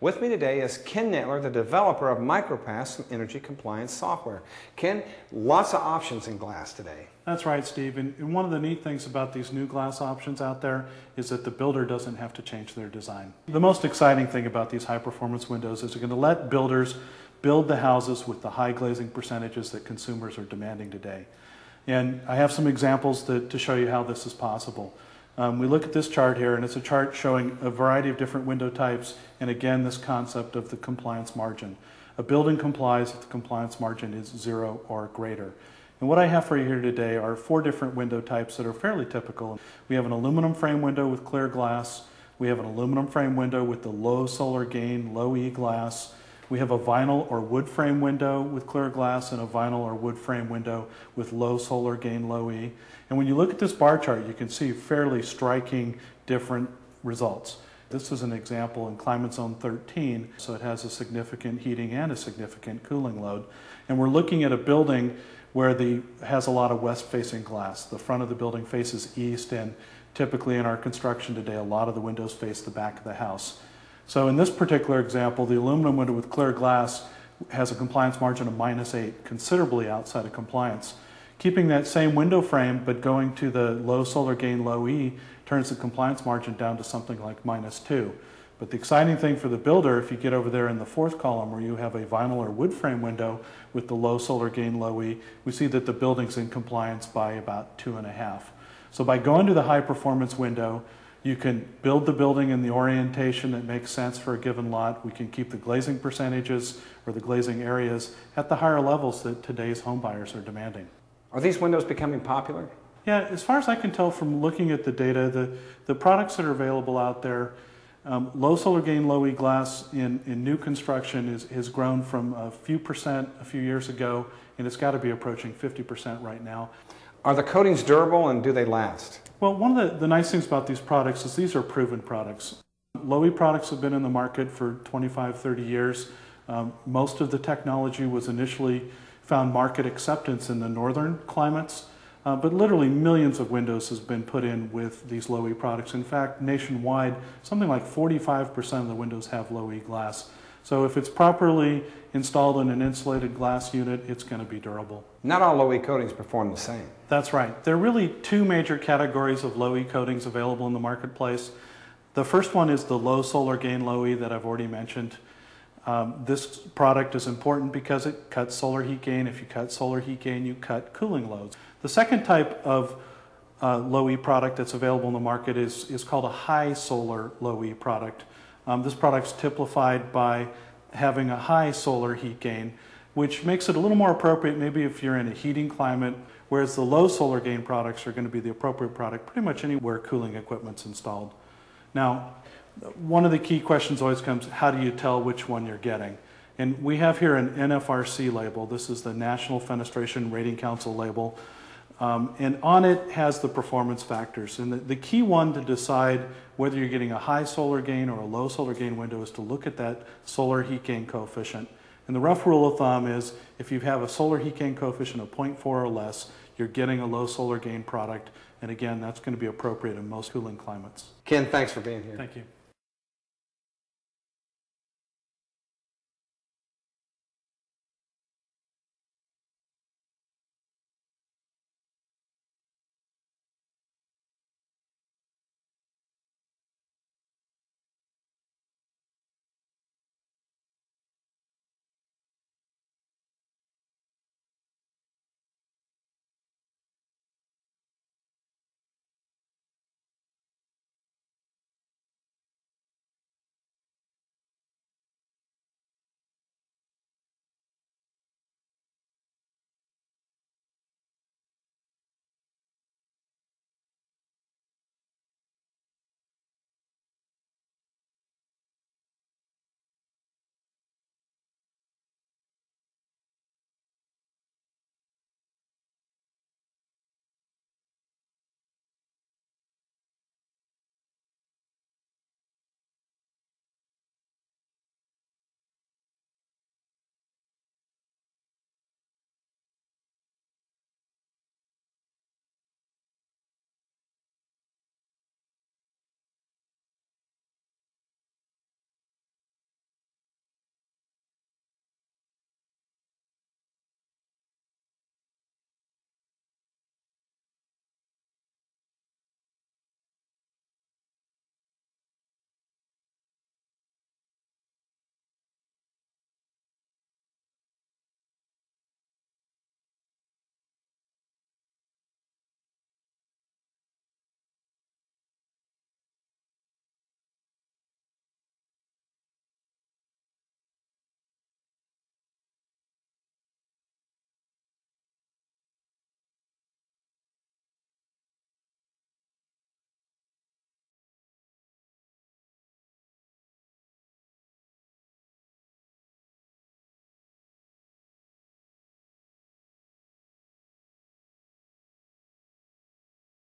With me today is Ken Nettler, the developer of MicroPass, some energy compliance software. Ken, lots of options in glass today. That's right, Steve. And one of the neat things about these new glass options out there is that the builder doesn't have to change their design. The most exciting thing about these high-performance windows is they're going to let builders build the houses with the high glazing percentages that consumers are demanding today. And I have some examples to show you how this is possible. We look at this chart here, and it's a chart showing a variety of different window types, and again, this concept of the compliance margin. A building complies if the compliance margin is 0 or greater. And what I have for you here today are 4 different window types that are fairly typical. We have an aluminum frame window with clear glass. We have an aluminum frame window with the low solar gain, low E glass. We have a vinyl or wood frame window with clear glass and a vinyl or wood frame window with low solar gain, low E. And when you look at this bar chart, you can see fairly striking different results. This is an example in climate zone 13, so it has a significant heating and a significant cooling load. And we're looking at a building where has a lot of west-facing glass. The front of the building faces east, and typically in our construction today, a lot of the windows face the back of the house. So in this particular example, the aluminum window with clear glass has a compliance margin of -8, considerably outside of compliance. Keeping that same window frame, but going to the low solar gain, low E, turns the compliance margin down to something like -2. But the exciting thing for the builder, if you get over there in the 4th column where you have a vinyl or wood frame window with the low solar gain, low E, we see that the building's in compliance by about 2.5. So by going to the high performance window, you can build the building in the orientation that makes sense for a given lot. We can keep the glazing percentages or the glazing areas at the higher levels that today's home buyers are demanding. Are these windows becoming popular? Yeah, as far as I can tell from looking at the data, the products that are available out there, low solar gain, low E glass in new construction has grown from a few percent a few years ago, and it's got to be approaching 50% right now. Are the coatings durable and do they last? Well, one of the nice things about these products is these are proven products. Low E products have been in the market for 25, 30 years. Most of the technology was initially found market acceptance in the northern climates, but literally millions of windows has been put in with these low E products. In fact, nationwide, something like 45% of the windows have low E glass. So if it's properly installed in an insulated glass unit, it's going to be durable. Not all low E coatings perform the same. That's right. There are really 2 major categories of low E coatings available in the marketplace. The first one is the low solar gain, low E that I've already mentioned. This product is important because it cuts solar heat gain. If you cut solar heat gain, you cut cooling loads. The second type of low E product that's available in the market is called a high solar low E product. This product's typified by having a high solar heat gain, which makes it a little more appropriate maybe if you're in a heating climate, whereas the low solar gain products are going to be the appropriate product pretty much anywhere cooling equipment's installed. Now, one of the key questions always comes, how do you tell which one you're getting? And we have here an NFRC label. This is the National Fenestration Rating Council label. And on it has the performance factors. And the key one to decide whether you're getting a high solar gain or a low solar gain window is to look at that solar heat gain coefficient. And the rough rule of thumb is if you have a solar heat gain coefficient of 0.4 or less, you're getting a low solar gain product. And again, that's going to be appropriate in most cooling climates. Ken, thanks for being here. Thank you.